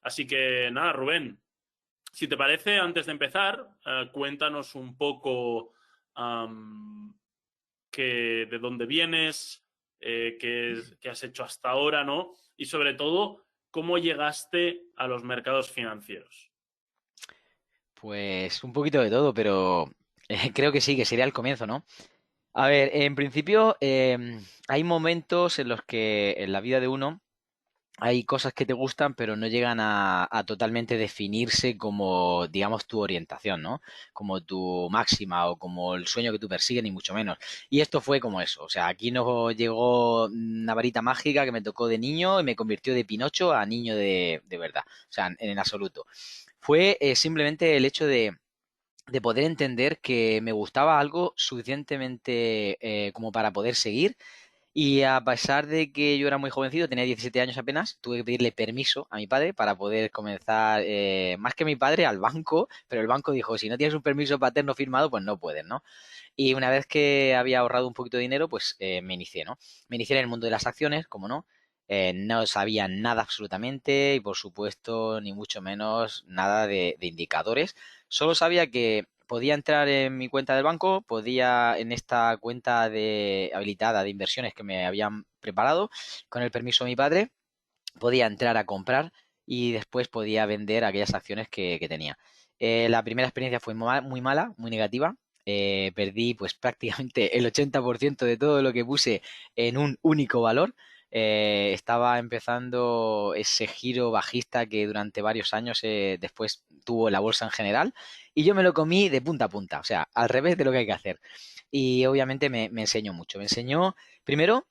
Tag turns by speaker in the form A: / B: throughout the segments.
A: Así que nada, Rubén, si te parece, antes de empezar, cuéntanos un poco de dónde vienes, qué has hecho hasta ahora, ¿no? Y sobre todo, cómo llegaste a los mercados financieros.
B: Pues un poquito de todo, pero creo que sí, que sería el comienzo, ¿no? A ver, en principio hay momentos en los que en la vida de uno hay cosas que te gustan, pero no llegan a totalmente definirse como, digamos, tu orientación, ¿no? Como tu máxima o como el sueño que tú persigues, ni mucho menos. Y esto fue como eso. O sea, aquí no llegó una varita mágica que me tocó de niño y me convirtió de Pinocho a niño de verdad. O sea, en absoluto. Fue simplemente el hecho de poder entender que me gustaba algo suficientemente como para poder seguir y a pesar de que yo era muy jovencito, tenía 17 años apenas, tuve que pedirle permiso a mi padre para poder comenzar, más que mi padre, al banco, pero el banco dijo, si no tienes un permiso paterno firmado, pues no puedes, ¿no? Y una vez que había ahorrado un poquito de dinero, pues me inicié, ¿no? Me inicié en el mundo de las acciones, como no. No sabía nada absolutamente y por supuesto ni mucho menos nada de indicadores. Solo sabía que podía entrar en mi cuenta del banco, podía en esta cuenta de habilitada de inversiones que me habían preparado con el permiso de mi padre, podía entrar a comprar y después podía vender aquellas acciones que tenía. La primera experiencia fue muy mala, muy negativa. Perdí pues prácticamente el 80% de todo lo que puse en un único valor. Estaba empezando ese giro bajista que durante varios años después tuvo la bolsa en general y yo me lo comí de punta a punta, o sea, al revés de lo que hay que hacer. Y obviamente me enseñó mucho. Me enseñó primero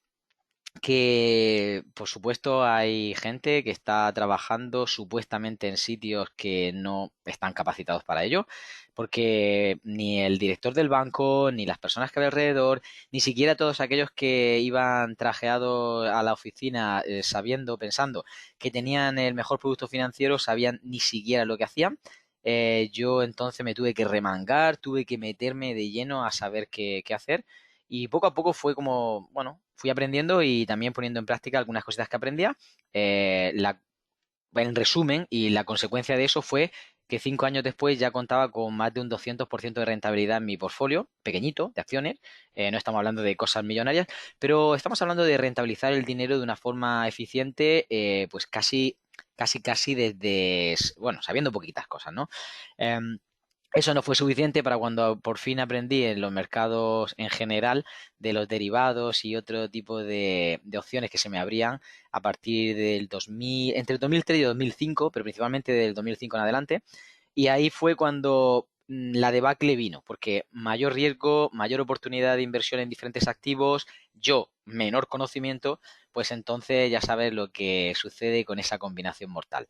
B: que, por supuesto, hay gente que está trabajando supuestamente en sitios que no están capacitados para ello, porque ni el director del banco, ni las personas que había alrededor, ni siquiera todos aquellos que iban trajeados a la oficina sabiendo, pensando que tenían el mejor producto financiero, sabían ni siquiera lo que hacían. Yo entonces me tuve que remangar, tuve que meterme de lleno a saber qué hacer y poco a poco fue como, bueno, fui aprendiendo y también poniendo en práctica algunas cositas que aprendía. En resumen, y la consecuencia de eso fue que 5 años después ya contaba con más de un 200% de rentabilidad en mi portfolio, pequeñito, de acciones. No estamos hablando de cosas millonarias, pero estamos hablando de rentabilizar el dinero de una forma eficiente, pues casi desde, bueno, sabiendo poquitas cosas, ¿no? Em, Eso no fue suficiente para cuando por fin aprendí en los mercados en general de los derivados y otro tipo de opciones que se me abrían a partir del 2000, entre el 2003 y 2005, pero principalmente del 2005 en adelante. Y ahí fue cuando la debacle vino, porque mayor riesgo, mayor oportunidad de inversión en diferentes activos, yo menor conocimiento, pues entonces ya sabes lo que sucede con esa combinación mortal.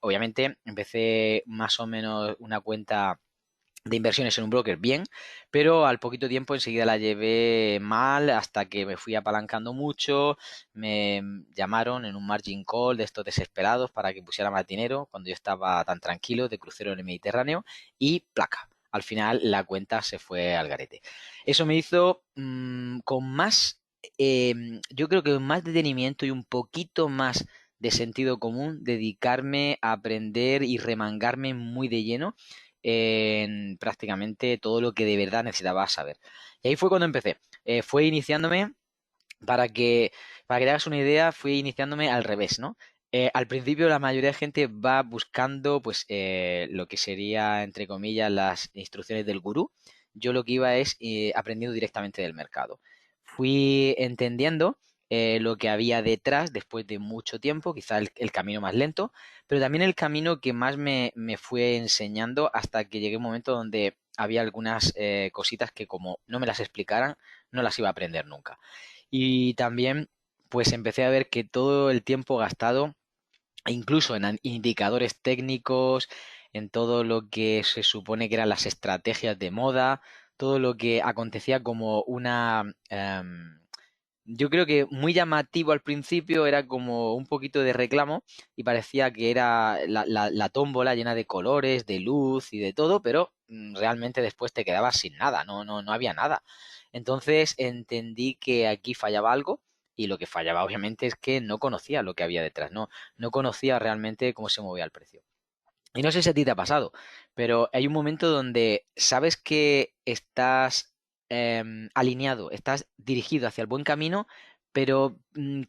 B: Obviamente empecé más o menos una cuenta de inversiones en un broker bien, pero al poquito tiempo enseguida la llevé mal hasta que me fui apalancando mucho, me llamaron en un margin call de estos desesperados para que pusiera más dinero cuando yo estaba tan tranquilo de crucero en el Mediterráneo y placa. Al final la cuenta se fue al garete. Eso me hizo con más, yo creo que con más detenimiento y un poquito más de sentido común, dedicarme a aprender y remangarme muy de lleno en prácticamente todo lo que de verdad necesitaba saber. Y ahí fue cuando empecé. Fue iniciándome, para que te hagas una idea, fui iniciándome al revés, ¿no? Al principio la mayoría de gente va buscando pues lo que sería, entre comillas, las instrucciones del gurú. Yo lo que iba es aprendiendo directamente del mercado. Fui entendiendo lo que había detrás después de mucho tiempo, quizá el camino más lento, pero también el camino que más me fue enseñando hasta que llegué a un momento donde había algunas cositas que como no me las explicaran, no las iba a aprender nunca. Y también, pues empecé a ver que todo el tiempo gastado, incluso en indicadores técnicos, en todo lo que se supone que eran las estrategias de moda, todo lo que acontecía como yo creo que muy llamativo al principio, era como un poquito de reclamo y parecía que era la tómbola llena de colores, de luz y de todo, pero realmente después te quedabas sin nada, no había nada. Entonces entendí que aquí fallaba algo, y lo que fallaba obviamente es que no conocía lo que había detrás, no conocía realmente cómo se movía el precio. Y no sé si a ti te ha pasado, pero hay un momento donde sabes que estás alineado, estás dirigido hacia el buen camino, pero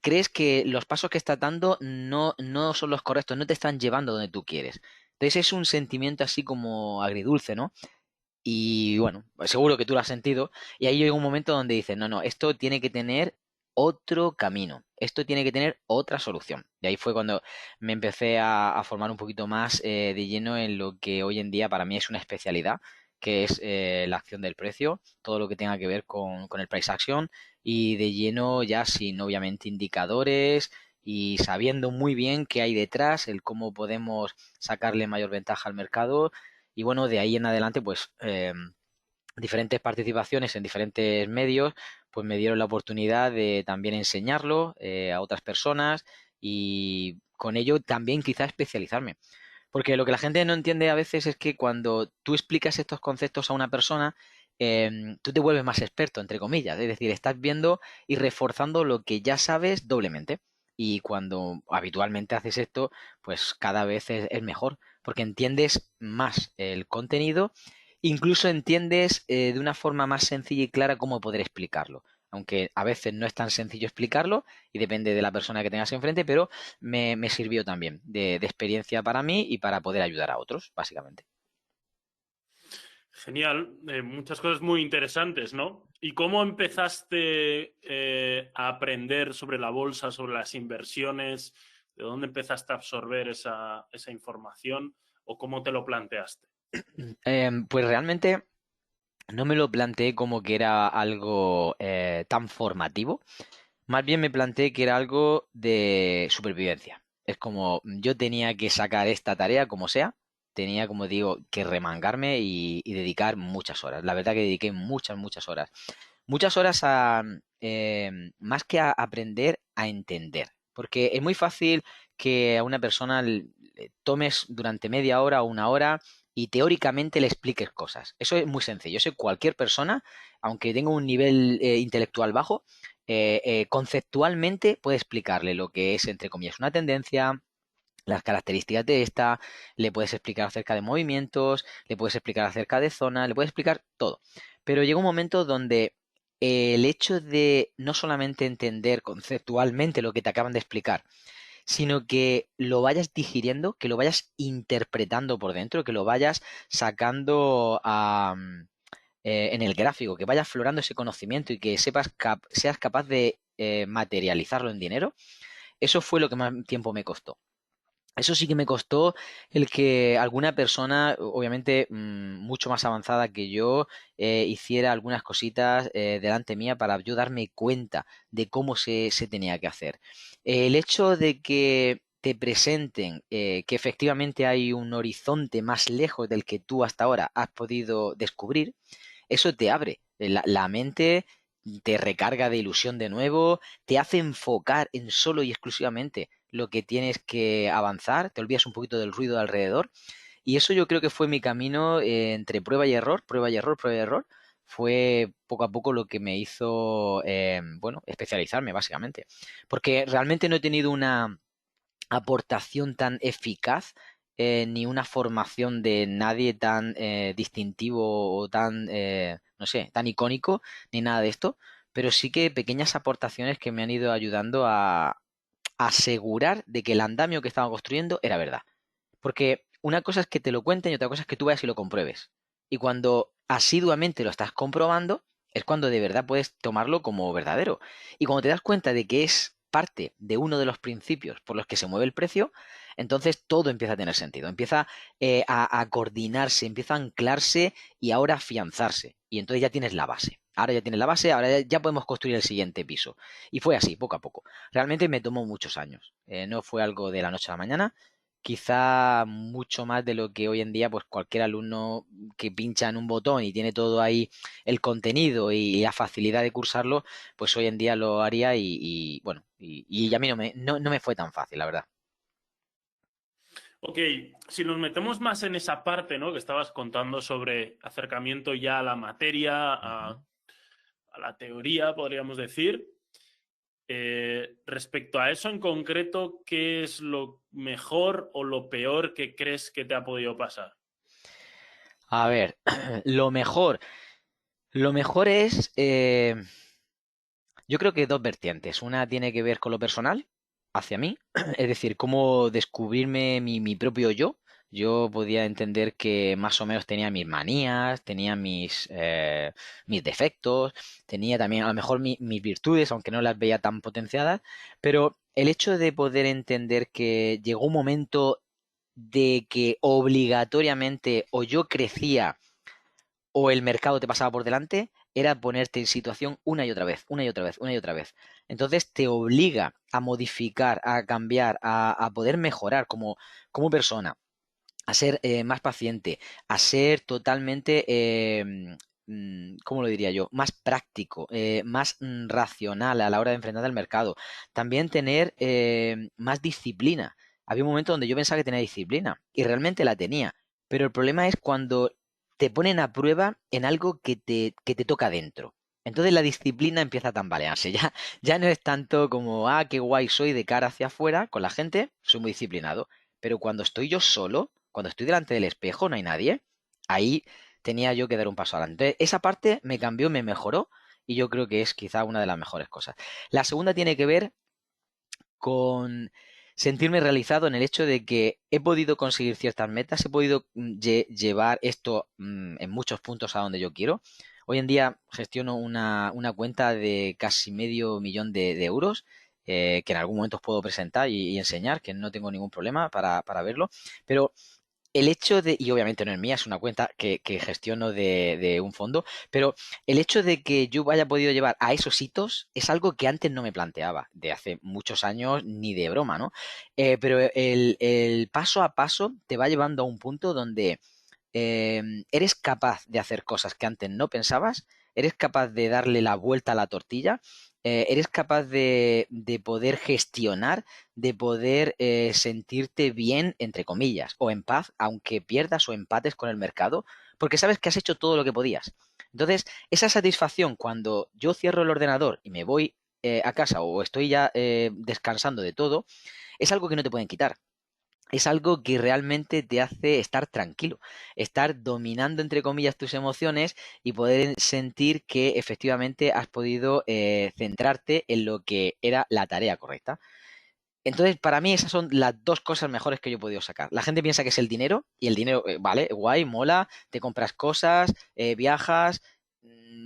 B: crees que los pasos que estás dando no son los correctos, no te están llevando donde tú quieres. Entonces es un sentimiento así como agridulce, ¿no? Y bueno, pues seguro que tú lo has sentido. Y ahí llega un momento donde dices, no, no, esto tiene que tener otro camino. Esto tiene que tener otra solución. Y ahí fue cuando me empecé a formar un poquito más de lleno en lo que hoy en día para mí es una especialidad, que es la acción del precio, todo lo que tenga que ver con el price action y de lleno ya sin obviamente indicadores y sabiendo muy bien qué hay detrás, el cómo podemos sacarle mayor ventaja al mercado y bueno, de ahí en adelante, pues diferentes participaciones en diferentes medios, pues me dieron la oportunidad de también enseñarlo a otras personas y con ello también quizá especializarme. Porque lo que la gente no entiende a veces es que cuando tú explicas estos conceptos a una persona, tú te vuelves más experto, entre comillas. Es decir, estás viendo y reforzando lo que ya sabes doblemente. Y cuando habitualmente haces esto, pues cada vez es mejor, porque entiendes más el contenido, incluso entiendes de una forma más sencilla y clara cómo poder explicarlo. Aunque a veces no es tan sencillo explicarlo y depende de la persona que tengas enfrente, pero me sirvió también de experiencia para mí y para poder ayudar a otros, básicamente.
A: Genial, muchas cosas muy interesantes, ¿no? ¿Y cómo empezaste a aprender sobre la bolsa, sobre las inversiones? ¿De dónde empezaste a absorber esa información? ¿O cómo te lo planteaste?
B: Pues realmente no me lo planteé como que era algo tan formativo, más bien me planteé que era algo de supervivencia. Es como yo tenía que sacar esta tarea como sea, tenía, como digo, que remangarme y dedicar muchas horas. La verdad que dediqué muchas, muchas horas. Muchas horas a, más que a aprender, a entender. Porque es muy fácil que a una persona le tomes durante media hora o una hora y teóricamente le expliques cosas. Eso es muy sencillo. Eso cualquier persona, aunque tenga un nivel intelectual bajo, conceptualmente puede explicarle lo que es, entre comillas, una tendencia, las características de esta, le puedes explicar acerca de movimientos, le puedes explicar acerca de zonas, le puedes explicar todo. Pero llega un momento donde el hecho de no solamente entender conceptualmente lo que te acaban de explicar, sino que lo vayas digiriendo, que lo vayas interpretando por dentro, que lo vayas sacando en el gráfico, que vaya aflorando ese conocimiento y que seas capaz de materializarlo en dinero, eso fue lo que más tiempo me costó. Eso sí que me costó el que alguna persona, obviamente mucho más avanzada que yo, hiciera algunas cositas delante mía para yo darme cuenta de cómo se tenía que hacer. El hecho de que te presenten que efectivamente hay un horizonte más lejos del que tú hasta ahora has podido descubrir, eso te abre la mente, te recarga de ilusión de nuevo, te hace enfocar en solo y exclusivamente lo que tienes que avanzar, te olvidas un poquito del ruido de alrededor. Y eso yo creo que fue mi camino entre prueba y error, prueba y error, prueba y error. Fue poco a poco lo que me hizo, bueno, especializarme básicamente. Porque realmente no he tenido una aportación tan eficaz ni una formación de nadie tan distintivo o tan, no sé, tan icónico, ni nada de esto, pero sí que pequeñas aportaciones que me han ido ayudando a asegurar de que el andamio que estaba construyendo era verdad. Porque una cosa es que te lo cuenten y otra cosa es que tú vayas y lo compruebes. Y cuando asiduamente lo estás comprobando, es cuando de verdad puedes tomarlo como verdadero. Y cuando te das cuenta de que es parte de uno de los principios por los que se mueve el precio, entonces todo empieza a tener sentido, empieza a coordinarse, empieza a anclarse y ahora a afianzarse. Y entonces ya tienes la base. Ahora ya tienes la base, ahora ya podemos construir el siguiente piso. Y fue así, poco a poco. Realmente me tomó muchos años. No fue algo de la noche a la mañana, quizá mucho más de lo que hoy en día, pues cualquier alumno que pincha en un botón y tiene todo ahí el contenido y la facilidad de cursarlo, pues hoy en día lo haría bueno, y a mí no me fue tan fácil, la verdad.
A: Ok, si nos metemos más en esa parte, ¿no? Que estabas contando sobre acercamiento ya a la materia,
B: Ujú.
A: a la teoría, podríamos decir. respecto a eso en concreto, ¿qué es lo mejor o lo peor que crees que te ha podido pasar?
B: A ver, lo mejor. Lo mejor es, yo creo que dos vertientes. Una tiene que ver con lo personal, hacia mí, es decir, cómo descubrirme mi propio yo. Yo podía entender que más o menos tenía mis manías, tenía mis defectos, tenía también a lo mejor mis virtudes, aunque no las veía tan potenciadas, pero el hecho de poder entender que llegó un momento de que obligatoriamente o yo crecía o el mercado te pasaba por delante, era ponerte en situación una y otra vez, una y otra vez, una y otra vez. Entonces te obliga a modificar, a cambiar, a poder mejorar como persona, a ser más paciente, a ser totalmente, ¿cómo lo diría yo? Más práctico, más racional a la hora de enfrentar al mercado. También tener más disciplina. Había un momento donde yo pensaba que tenía disciplina y realmente la tenía, pero el problema es cuando te ponen a prueba en algo que te toca dentro. Entonces la disciplina empieza a tambalearse. Ya no es tanto como, qué guay soy de cara hacia afuera con la gente, soy muy disciplinado. Pero cuando estoy yo solo, cuando estoy delante del espejo, no hay nadie, ahí tenía yo que dar un paso adelante. Entonces, esa parte me cambió, me mejoró y yo creo que es quizá una de las mejores cosas. La segunda tiene que ver con sentirme realizado en el hecho de que he podido conseguir ciertas metas, he podido llevar esto en muchos puntos a donde yo quiero. Hoy en día gestiono una cuenta de casi medio millón de euros, que en algún momento os puedo presentar y enseñar, que no tengo ningún problema para verlo, pero el hecho de, y obviamente no es mía, es una cuenta que gestiono de un fondo, pero el hecho de que yo haya podido llevar a esos hitos es algo que antes no me planteaba, de hace muchos años ni de broma, ¿no? Pero el paso a paso te va llevando a un punto donde eres capaz de hacer cosas que antes no pensabas, eres capaz de darle la vuelta a la tortilla, eres capaz de poder gestionar, de poder sentirte bien, entre comillas, o en paz, aunque pierdas o empates con el mercado, porque sabes que has hecho todo lo que podías. Entonces, esa satisfacción cuando yo cierro el ordenador y me voy a casa o estoy ya descansando de todo, es algo que no te pueden quitar. Es algo que realmente te hace estar tranquilo, estar dominando, entre comillas, tus emociones y poder sentir que efectivamente has podido centrarte en lo que era la tarea correcta. Entonces, para mí esas son las dos cosas mejores que yo he podido sacar. La gente piensa que es el dinero y el dinero, vale, guay, mola, te compras cosas, viajas,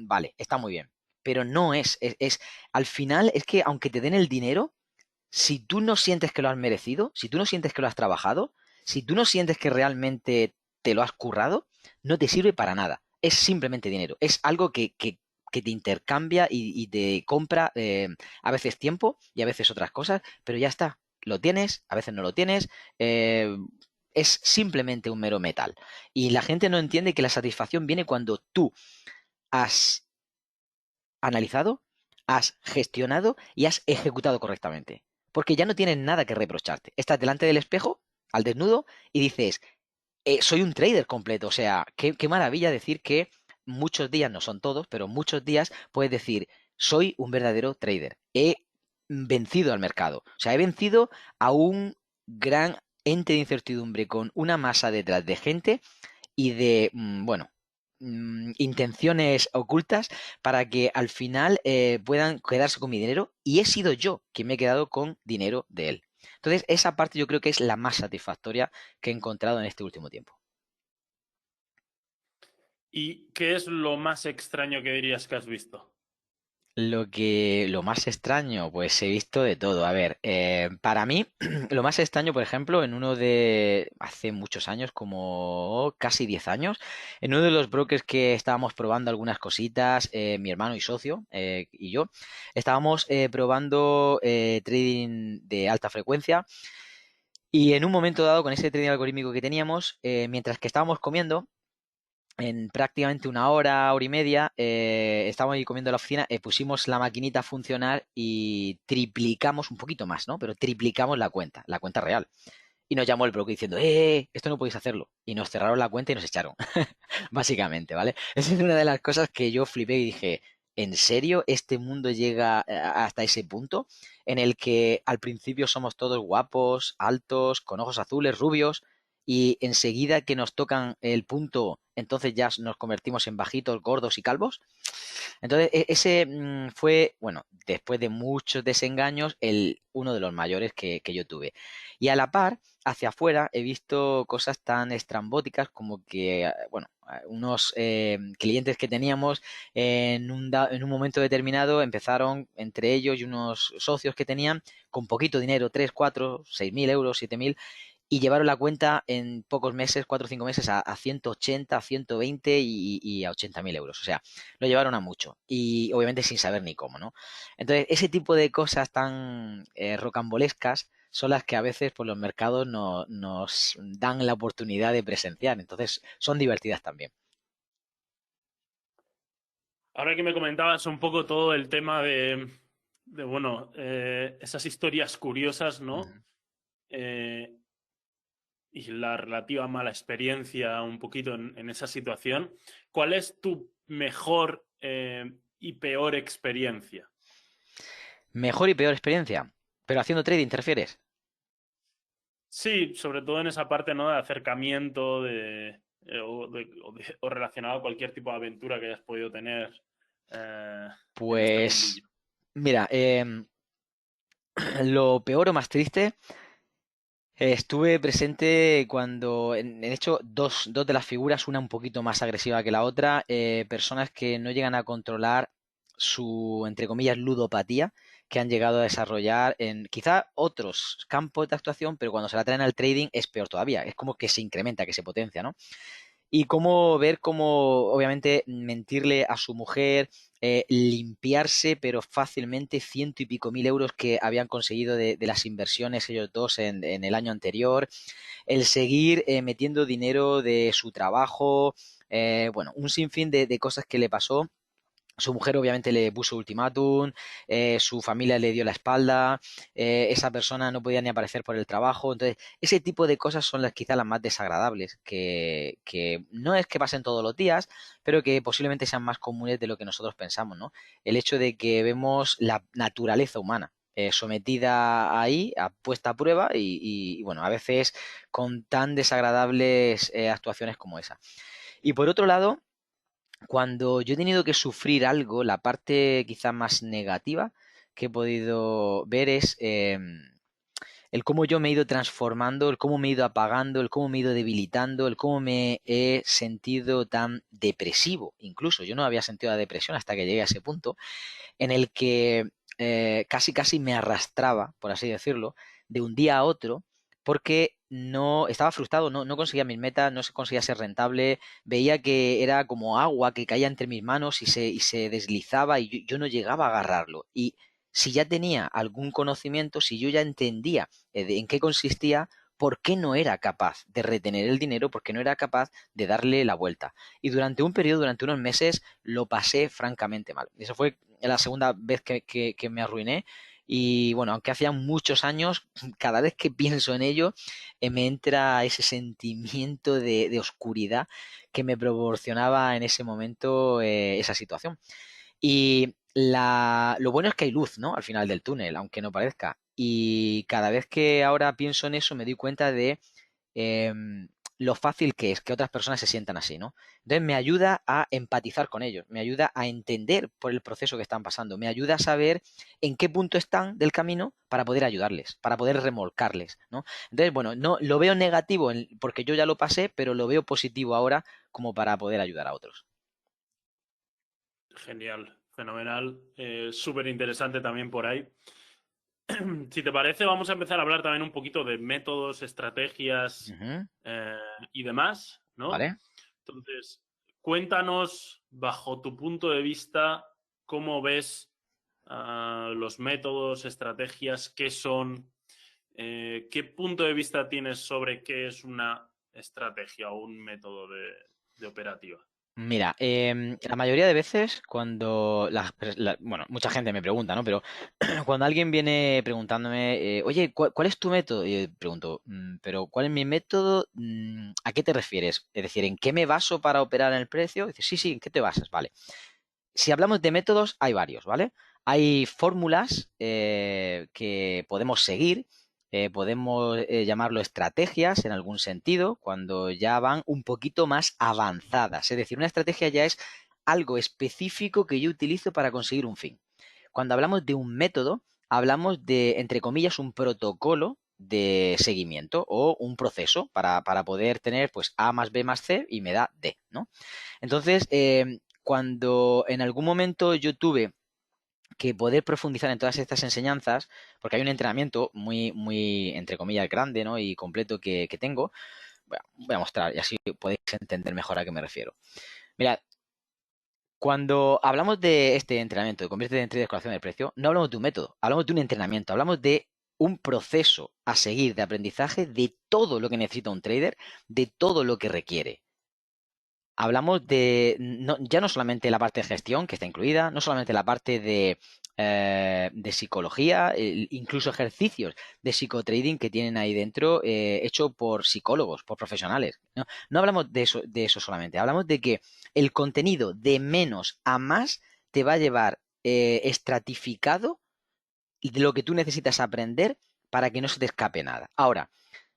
B: vale, está muy bien. Pero no al final es que aunque te den el dinero, si tú no sientes que lo has merecido, si tú no sientes que lo has trabajado, si tú no sientes que realmente te lo has currado, no te sirve para nada. Es simplemente dinero. Es algo que te intercambia y te compra a veces tiempo y a veces otras cosas, pero ya está. Lo tienes, a veces no lo tienes. Es simplemente un mero metal. Y la gente no entiende que la satisfacción viene cuando tú has analizado, has gestionado y has ejecutado correctamente. Porque ya no tienes nada que reprocharte. Estás delante del espejo, al desnudo, y dices, soy un trader completo. O sea, qué maravilla decir que muchos días, no son todos, pero muchos días puedes decir, soy un verdadero trader. He vencido al mercado. O sea, he vencido a un gran ente de incertidumbre con una masa detrás de gente y de, bueno, intenciones ocultas para que al final puedan quedarse con mi dinero y he sido yo quien me he quedado con dinero de él. Entonces, esa parte yo creo que es la más satisfactoria que he encontrado en este último tiempo.
A: ¿Y qué es lo más extraño que dirías que has visto?
B: Lo más extraño, pues he visto de todo. A ver, para mí, lo más extraño, por ejemplo, en uno de hace muchos años, como casi 10 años, en uno de los brokers que estábamos probando algunas cositas, mi hermano y socio y yo, estábamos probando trading de alta frecuencia. Y en un momento dado, con ese trading algorítmico que teníamos, mientras que estábamos comiendo, en prácticamente una hora, hora y media, estábamos ahí comiendo en la oficina, pusimos la maquinita a funcionar y triplicamos un poquito más, ¿no? Pero triplicamos la cuenta real. Y nos llamó el broker diciendo, esto no podéis hacerlo. Y nos cerraron la cuenta y nos echaron, básicamente, ¿vale? Esa es una de las cosas que yo flipé y dije, ¿en serio este mundo llega hasta ese punto en el que al principio somos todos guapos, altos, con ojos azules, rubios, y enseguida que nos tocan el punto, entonces ya nos convertimos en bajitos, gordos y calvos? Entonces, ese fue, bueno, después de muchos desengaños, uno de los mayores que yo tuve. Y a la par, hacia afuera, he visto cosas tan estrambóticas como que, bueno, unos clientes que teníamos en un momento determinado empezaron entre ellos y unos socios que tenían con poquito dinero, 3 4 6 mil euros, 7 mil, y llevaron la cuenta en pocos meses, 4 o 5 meses, a 180, a 120 y a 80.000 euros. O sea, lo llevaron a mucho y obviamente sin saber ni cómo, ¿no? Entonces, ese tipo de cosas tan rocambolescas son las que a veces pues, los mercados nos dan la oportunidad de presenciar. Entonces, son divertidas también.
A: Ahora que me comentabas un poco todo el tema bueno, esas historias curiosas,
B: Ujú.
A: ¿no? Y la relativa mala experiencia un poquito en esa situación, ¿cuál es tu mejor y peor experiencia?
B: Mejor y peor experiencia. Pero haciendo trading, ¿te refieres?
A: Sí, sobre todo en esa parte, ¿no? De acercamiento o relacionado a cualquier tipo de aventura que hayas podido tener en este
B: Pues,
A: mundillo.
B: mira, lo peor o más triste. Estuve presente cuando, en hecho, dos de las figuras, una un poquito más agresiva que la otra, personas que no llegan a controlar su, entre comillas, ludopatía, que han llegado a desarrollar en quizá otros campos de actuación, pero cuando se la traen al trading es peor todavía, es como que se incrementa, que se potencia, ¿no? Y cómo ver cómo, obviamente, mentirle a su mujer, limpiarse, pero fácilmente, 100 y pico mil euros que habían conseguido de las inversiones ellos dos en el año anterior, el seguir metiendo dinero de su trabajo, bueno, un sinfín de cosas que le pasó. Su mujer obviamente le puso ultimátum, su familia le dio la espalda, esa persona no podía ni aparecer por el trabajo. Entonces, ese tipo de cosas son las quizás las más desagradables, que no es que pasen todos los días, pero que posiblemente sean más comunes de lo que nosotros pensamos, ¿no? El hecho de que vemos la naturaleza humana sometida ahí, puesta a prueba y, bueno, a veces con tan desagradables actuaciones como esa. Y por otro lado, cuando yo he tenido que sufrir algo, la parte quizá más negativa que he podido ver es el cómo yo me he ido transformando, el cómo me he ido apagando, el cómo me he ido debilitando, el cómo me he sentido tan depresivo. Incluso yo no había sentido la depresión hasta que llegué a ese punto en el que casi casi me arrastraba, por así decirlo, de un día a otro, porque no estaba frustrado, no conseguía mis metas, no se conseguía ser rentable, veía que era como agua que caía entre mis manos y se deslizaba y yo no llegaba a agarrarlo. Y si ya tenía algún conocimiento, si yo ya entendía en qué consistía, ¿por qué no era capaz de retener el dinero? ¿Por qué no era capaz de darle la vuelta? Y durante un periodo, durante unos meses, lo pasé francamente mal. Eso fue la segunda vez que me arruiné. Y bueno, aunque hacía muchos años, cada vez que pienso en ello, me entra ese sentimiento de oscuridad que me proporcionaba en ese momento esa situación. Y lo bueno es que hay luz, ¿no? Al final del túnel, aunque no parezca. Y cada vez que ahora pienso en eso, me doy cuenta de lo fácil que es que otras personas se sientan así, ¿no? Entonces me ayuda a empatizar con ellos, me ayuda a entender por el proceso que están pasando, me ayuda a saber en qué punto están del camino para poder ayudarles, para poder remolcarles, ¿no? Entonces, bueno, no lo veo negativo porque yo ya lo pasé, pero lo veo positivo ahora como para poder ayudar a otros.
A: Genial, fenomenal, súper interesante también por ahí. Si te parece, vamos a empezar a hablar también un poquito de métodos, estrategias
B: Ujú.
A: eh, y demás, ¿no?
B: ¿Vale?
A: Entonces, cuéntanos, bajo tu punto de vista, cómo ves los métodos, estrategias, qué son, qué punto de vista tienes sobre qué es una estrategia o un método de operativa.
B: Mira, la mayoría de veces cuando bueno, mucha gente me pregunta, ¿no? Pero cuando alguien viene preguntándome, oye, ¿cuál es tu método? Y yo pregunto, pero ¿cuál es mi método? ¿A qué te refieres? Es decir, ¿en qué me baso para operar en el precio? Dice, sí, sí, ¿en qué te basas? Vale. si hablamos de métodos, hay varios, ¿vale? Hay fórmulas que podemos seguir, podemos llamarlo estrategias en algún sentido, cuando ya van un poquito más avanzadas. Es decir, una estrategia ya es algo específico que yo utilizo para conseguir un fin. Cuando hablamos de un método, hablamos de, entre comillas, un protocolo de seguimiento o un proceso para poder tener pues A más B más C y me da D, ¿no? Entonces, cuando en algún momento yo tuve que poder profundizar en todas estas enseñanzas, porque hay un entrenamiento muy, muy, entre comillas, grande, ¿no? Y completo que tengo, voy a mostrar y así podéis entender mejor a qué me refiero. Mirad, cuando hablamos de este entrenamiento, de convierte en trader con acción del precio, no hablamos de un método, hablamos de un entrenamiento, hablamos de un proceso a seguir de aprendizaje de todo lo que necesita un trader, de todo lo que requiere. Hablamos de ya no solamente la parte de gestión, que está incluida, no solamente la parte de psicología, incluso ejercicios de psicotrading que tienen ahí dentro, hecho por psicólogos, por profesionales. No, no hablamos de eso solamente, hablamos de que el contenido de menos a más te va a llevar estratificado de lo que tú necesitas aprender para que no se te escape nada. Ahora,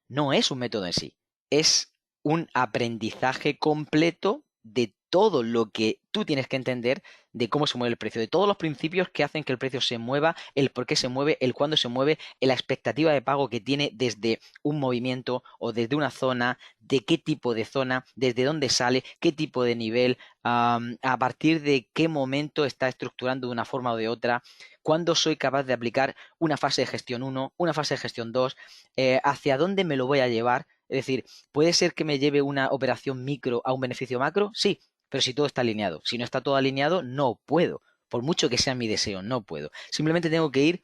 B: no es un método en sí, es un aprendizaje completo de todo lo que tú tienes que entender de cómo se mueve el precio, de todos los principios que hacen que el precio se mueva, el por qué se mueve, el cuándo se mueve, la expectativa de pago que tiene desde un movimiento o desde una zona, de qué tipo de zona, desde dónde sale, qué tipo de nivel, a partir de qué momento está estructurando de una forma o de otra, cuándo soy capaz de aplicar una fase de gestión uno, una fase de gestión 2, hacia dónde me lo voy a llevar. Es decir, ¿puede ser que me lleve una operación micro a un beneficio macro? Sí, pero si todo está alineado. Si no está todo alineado, no puedo. Por mucho que sea mi deseo, no puedo. Simplemente tengo que ir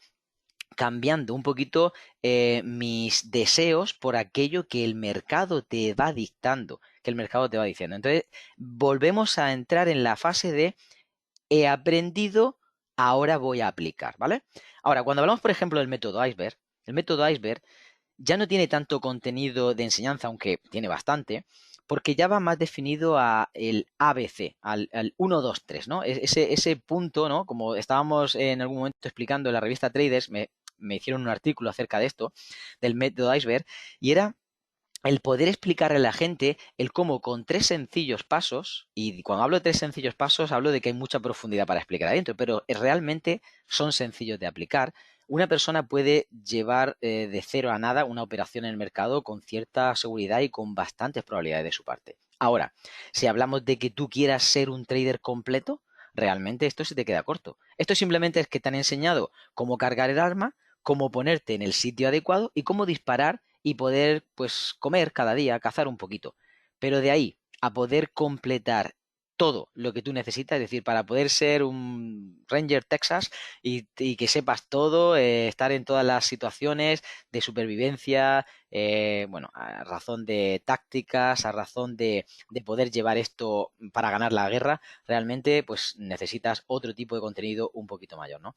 B: cambiando un poquito mis deseos por aquello que el mercado te va dictando, que el mercado te va diciendo. Entonces, volvemos a entrar en la fase de he aprendido, ahora voy a aplicar, ¿vale? Ahora, cuando hablamos, por ejemplo, del método iceberg, el método iceberg ya no tiene tanto contenido de enseñanza, aunque tiene bastante, porque ya va más definido a el ABC, al 1, 2, 3, ¿no? Ese punto, ¿no? Como estábamos en algún momento explicando en la revista Traders, me hicieron un artículo acerca de esto, del método iceberg, y era el poder explicarle a la gente el cómo con 3 sencillos pasos, y cuando hablo de 3 sencillos pasos, hablo de que hay mucha profundidad para explicar adentro, pero realmente son sencillos de aplicar. Una persona puede llevar de cero a nada una operación en el mercado con cierta seguridad y con bastantes probabilidades de su parte. Ahora, si hablamos de que tú quieras ser un trader completo, realmente esto se te queda corto. Esto simplemente es que te han enseñado cómo cargar el arma, cómo ponerte en el sitio adecuado y cómo disparar y poder pues comer cada día, cazar un poquito. Pero de ahí a poder completar todo lo que tú necesitas, es decir, para poder ser un Ranger Texas y que sepas todo, estar en todas las situaciones de supervivencia, bueno, a razón de tácticas, a razón de poder llevar esto para ganar la guerra, realmente pues necesitas otro tipo de contenido un poquito mayor, ¿no?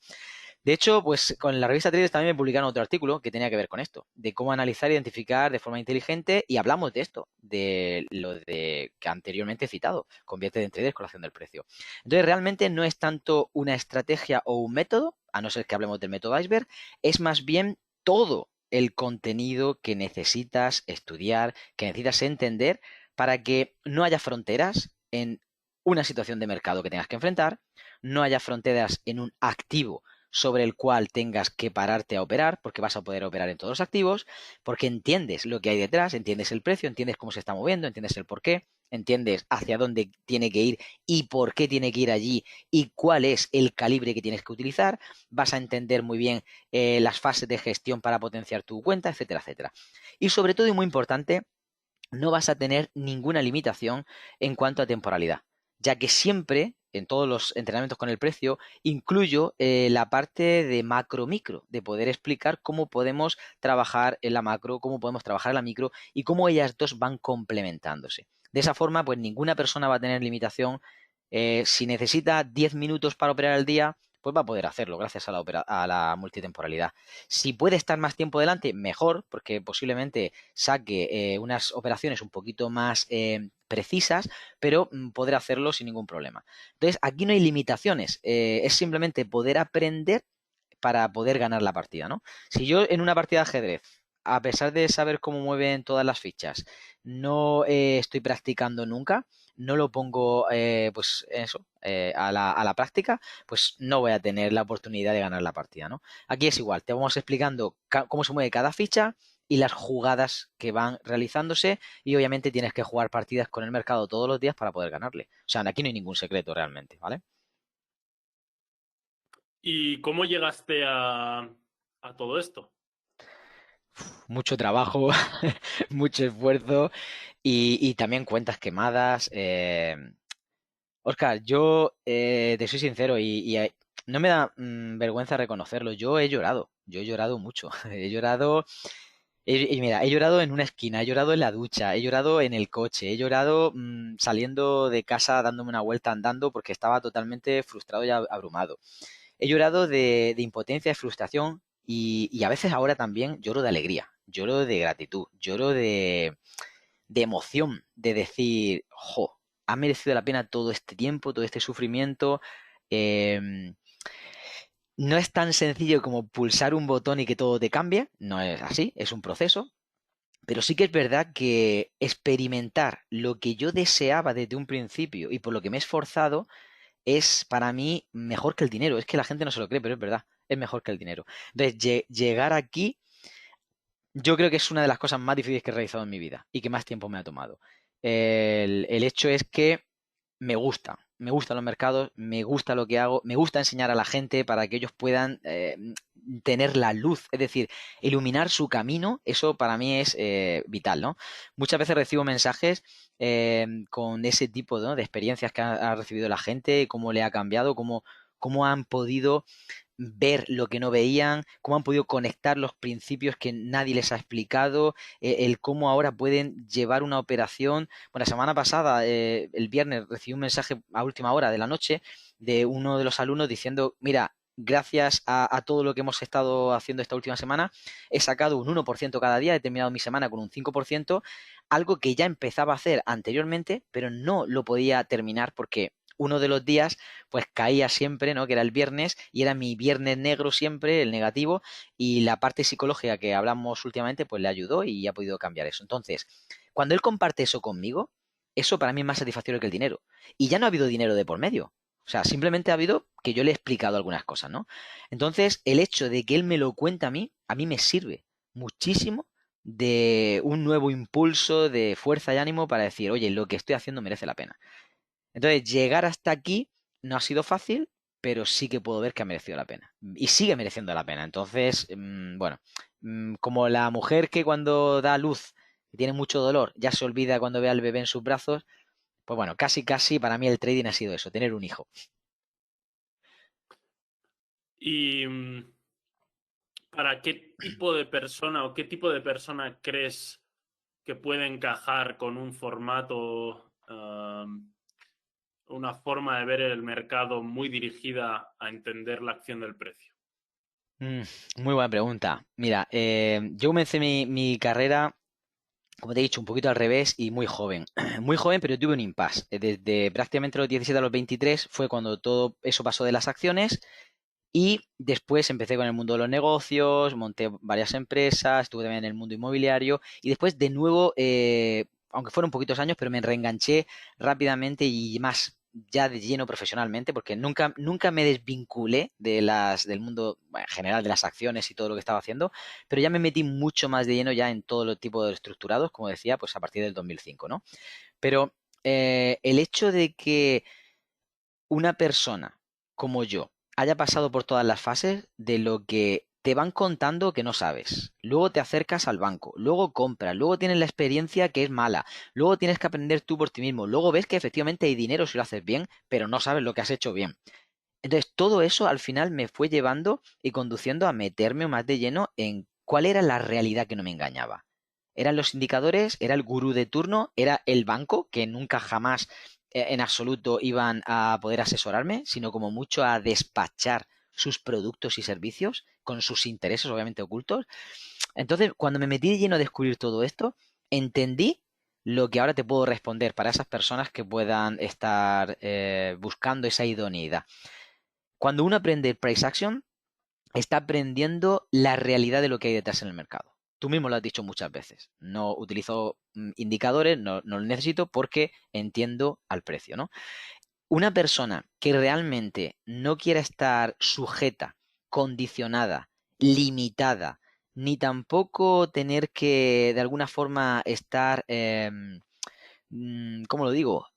B: De hecho, pues con la revista Traders también me publicaron otro artículo que tenía que ver con esto, de cómo analizar e identificar de forma inteligente, y hablamos de esto, de lo de que anteriormente he citado, convierte en traders con la acción del precio. Entonces, realmente no es tanto una estrategia o un método, a no ser que hablemos del método iceberg, es más bien todo el contenido que necesitas estudiar, que necesitas entender para que no haya fronteras en una situación de mercado que tengas que enfrentar, no haya fronteras en un activo sobre el cual tengas que pararte a operar, porque vas a poder operar en todos los activos, porque entiendes lo que hay detrás, entiendes el precio, entiendes cómo se está moviendo, entiendes el por qué, entiendes hacia dónde tiene que ir y por qué tiene que ir allí y cuál es el calibre que tienes que utilizar, vas a entender muy bien las fases de gestión para potenciar tu cuenta, etcétera, etcétera. Y sobre todo, y muy importante, no vas a tener ninguna limitación en cuanto a temporalidad, ya que siempre, en todos los entrenamientos con el precio, incluyo la parte de macro-micro, de poder explicar cómo podemos trabajar en la macro, cómo podemos trabajar en la micro y cómo ellas dos van complementándose. De esa forma, pues ninguna persona va a tener limitación. Si necesita 10 minutos para operar al día, pues va a poder hacerlo gracias a a la multitemporalidad. Si puede estar más tiempo delante, mejor, porque posiblemente saque unas operaciones un poquito más precisas, pero podrá hacerlo sin ningún problema. Entonces, aquí no hay limitaciones, es simplemente poder aprender para poder ganar la partida, ¿no? Si yo en una partida de ajedrez, a pesar de saber cómo mueven todas las fichas, no estoy practicando nunca, no lo pongo, pues eso, a la práctica, pues no voy a tener la oportunidad de ganar la partida, ¿no? Aquí es igual, te vamos explicando cómo se mueve cada ficha y las jugadas que van realizándose y obviamente tienes que jugar partidas con el mercado todos los días para poder ganarle. O sea, aquí no hay ningún secreto realmente, ¿vale?
A: ¿Y cómo llegaste a todo esto?
B: Mucho trabajo, mucho esfuerzo y también cuentas quemadas. Oscar, yo te soy sincero y no me da vergüenza reconocerlo. Yo he llorado mucho. He llorado, y mira, he llorado en una esquina, he llorado en la ducha, he llorado en el coche, he llorado saliendo de casa dándome una vuelta andando porque estaba totalmente frustrado y abrumado. He llorado de impotencia, de frustración y a veces ahora también lloro de alegría, lloro de gratitud, lloro de emoción, de decir, jo, ha merecido la pena todo este tiempo, todo este sufrimiento. Em, no es tan sencillo como pulsar un botón y que todo te cambie, no es así, es un proceso, pero sí que es verdad que experimentar lo que yo deseaba desde un principio y por lo que me he esforzado es para mí mejor que el dinero. Es que la gente no se lo cree, pero es verdad, es mejor que el dinero. Entonces, llegar aquí, yo creo que es una de las cosas más difíciles que he realizado en mi vida y que más tiempo me ha tomado. El hecho es que me gustan los mercados, me gusta lo que hago, me gusta enseñar a la gente para que ellos puedan tener la luz, es decir, iluminar su camino, eso para mí es vital, ¿no? Muchas veces recibo mensajes con ese tipo, ¿no?, de experiencias que ha recibido la gente, cómo le ha cambiado, cómo han podido ver lo que no veían, cómo han podido conectar los principios que nadie les ha explicado, el cómo ahora pueden llevar una operación. Bueno, la semana pasada, el viernes, recibí un mensaje a última hora de la noche de uno de los alumnos diciendo, mira, gracias a todo lo que hemos estado haciendo esta última semana, he sacado un 1% cada día, he terminado mi semana con un 5%, algo que ya empezaba a hacer anteriormente, pero no lo podía terminar porque uno de los días pues caía siempre, ¿no? Que era el viernes y era mi viernes negro siempre, el negativo, y la parte psicológica que hablamos últimamente pues le ayudó y ha podido cambiar eso. Entonces, cuando él comparte eso conmigo, eso para mí es más satisfactorio que el dinero. Y ya no ha habido dinero de por medio. O sea, simplemente ha habido que yo le he explicado algunas cosas, ¿no? Entonces, el hecho de que él me lo cuente a mí me sirve muchísimo de un nuevo impulso de fuerza y ánimo para decir, oye, lo que estoy haciendo merece la pena. Entonces, llegar hasta aquí no ha sido fácil, pero sí que puedo ver que ha merecido la pena. Y sigue mereciendo la pena. Entonces, bueno, como la mujer que cuando da luz y tiene mucho dolor, ya se olvida cuando ve al bebé en sus brazos, pues bueno, casi casi para mí el trading ha sido eso, tener un hijo.
A: ¿Y para qué tipo de persona o qué tipo de persona crees que puede encajar con un formato, una forma de ver el mercado muy dirigida a entender la acción del precio?
B: Mm, muy buena pregunta. Mira, yo comencé mi carrera, como te he dicho, un poquito al revés y muy joven. Muy joven, pero tuve un impasse. Desde prácticamente los 17 a los 23 fue cuando todo eso pasó de las acciones y después empecé con el mundo de los negocios, monté varias empresas, estuve también en el mundo inmobiliario y después de nuevo, aunque fueron poquitos años, pero me reenganché rápidamente y más ya de lleno profesionalmente, porque nunca me desvinculé del mundo, bueno, en general de las acciones y todo lo que estaba haciendo, pero ya me metí mucho más de lleno ya en todo los tipos de estructurados, como decía, pues a partir del 2005, ¿no? Pero el hecho de que una persona como yo haya pasado por todas las fases de lo que te van contando que no sabes, luego te acercas al banco, luego compras, luego tienes la experiencia que es mala, luego tienes que aprender tú por ti mismo, luego ves que efectivamente hay dinero si lo haces bien, pero no sabes lo que has hecho bien. Entonces, todo eso al final me fue llevando y conduciendo a meterme más de lleno en cuál era la realidad que no me engañaba. ¿Eran los indicadores? ¿Era el gurú de turno? ¿Era el banco, que nunca jamás en absoluto iban a poder asesorarme, sino como mucho a despachar sus productos y servicios con sus intereses obviamente ocultos. Entonces, cuando me metí de lleno a descubrir todo esto, entendí lo que ahora te puedo responder para esas personas que puedan estar buscando esa idoneidad. Cuando uno aprende el price action, está aprendiendo la realidad de lo que hay detrás en el mercado. Tú mismo lo has dicho muchas veces. No utilizo indicadores, no lo necesito porque entiendo al precio, ¿no? Una persona que realmente no quiera estar sujeta, condicionada, limitada, ni tampoco tener que de alguna forma estar, ¿cómo lo digo?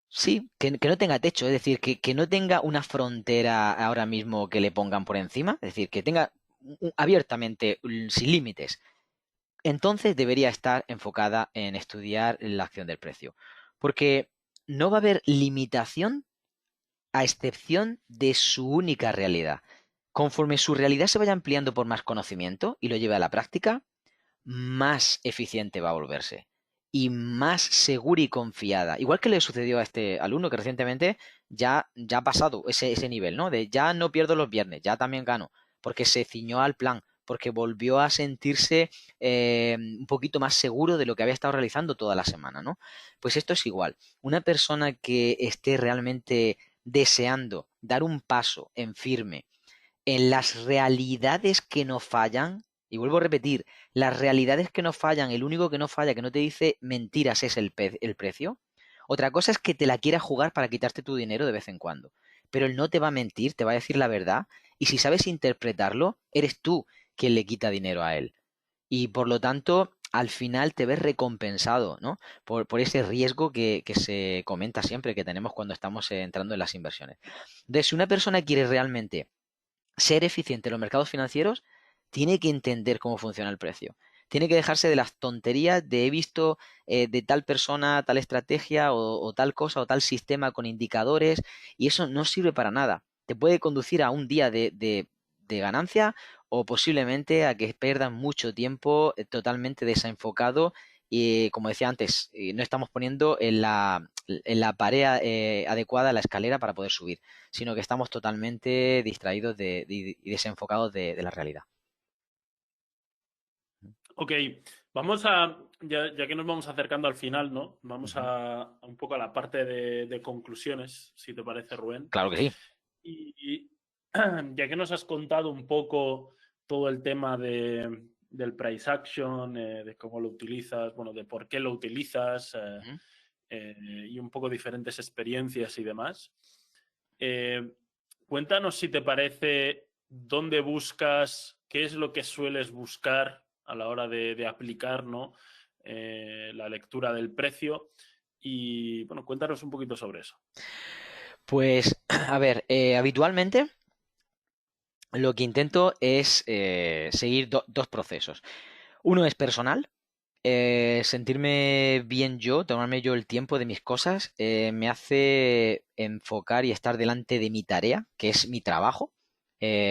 B: Sí, que no tenga techo, es decir, que no tenga una frontera ahora mismo que le pongan por encima, es decir, que tenga abiertamente, sin límites. Entonces debería estar enfocada en estudiar la acción del precio, porque no va a haber limitación a excepción de su única realidad. Conforme su realidad se vaya ampliando por más conocimiento y lo lleve a la práctica, más eficiente va a volverse y más segura y confiada. Igual que le sucedió a este alumno que recientemente ya ha pasado ese nivel, ¿no? De ya no pierdo los viernes, ya también gano, porque se ciñó al plan, porque volvió a sentirse un poquito más seguro de lo que había estado realizando toda la semana, ¿no? Pues esto es igual. Una persona que esté realmente deseando dar un paso en firme en las realidades que no fallan, y vuelvo a repetir, las realidades que no fallan, el único que no falla, que no te dice mentiras es el precio. Otra cosa es que te la quiera jugar para quitarte tu dinero de vez en cuando. Pero él no te va a mentir, te va a decir la verdad, y si sabes interpretarlo, eres tú quien le quita dinero a él. Y por lo tanto, al final te ves recompensado, ¿no? Por ese riesgo que se comenta siempre que tenemos cuando estamos entrando en las inversiones. Entonces, si una persona quiere realmente ser eficiente en los mercados financieros, tiene que entender cómo funciona el precio. Tiene que dejarse de las tonterías de he visto de tal persona tal estrategia o tal cosa o tal sistema con indicadores y eso no sirve para nada. Te puede conducir a un día de ganancia o posiblemente a que pierdas mucho tiempo totalmente desenfocado y como decía antes, no estamos poniendo en la pared adecuada la escalera para poder subir, sino que estamos totalmente distraídos y desenfocados de la realidad.
A: Ok, ya que nos vamos acercando al final, ¿no? Vamos
B: Ujú.
A: a un poco a la parte de conclusiones, si te parece, Rubén.
B: Claro que sí.
A: Y ya que nos has contado un poco todo el tema del price action, de cómo lo utilizas, bueno, de por qué lo utilizas
B: Ujú.
A: y un poco diferentes experiencias y demás, eh, cuéntanos si te parece dónde buscas, qué es lo que sueles buscar a la hora de aplicar, ¿no? La lectura del precio y, bueno, cuéntanos un poquito sobre eso.
B: Pues, a ver, habitualmente lo que intento es seguir dos procesos. Uno es personal, sentirme bien yo, tomarme yo el tiempo de mis cosas, me hace enfocar y estar delante de mi tarea, que es mi trabajo.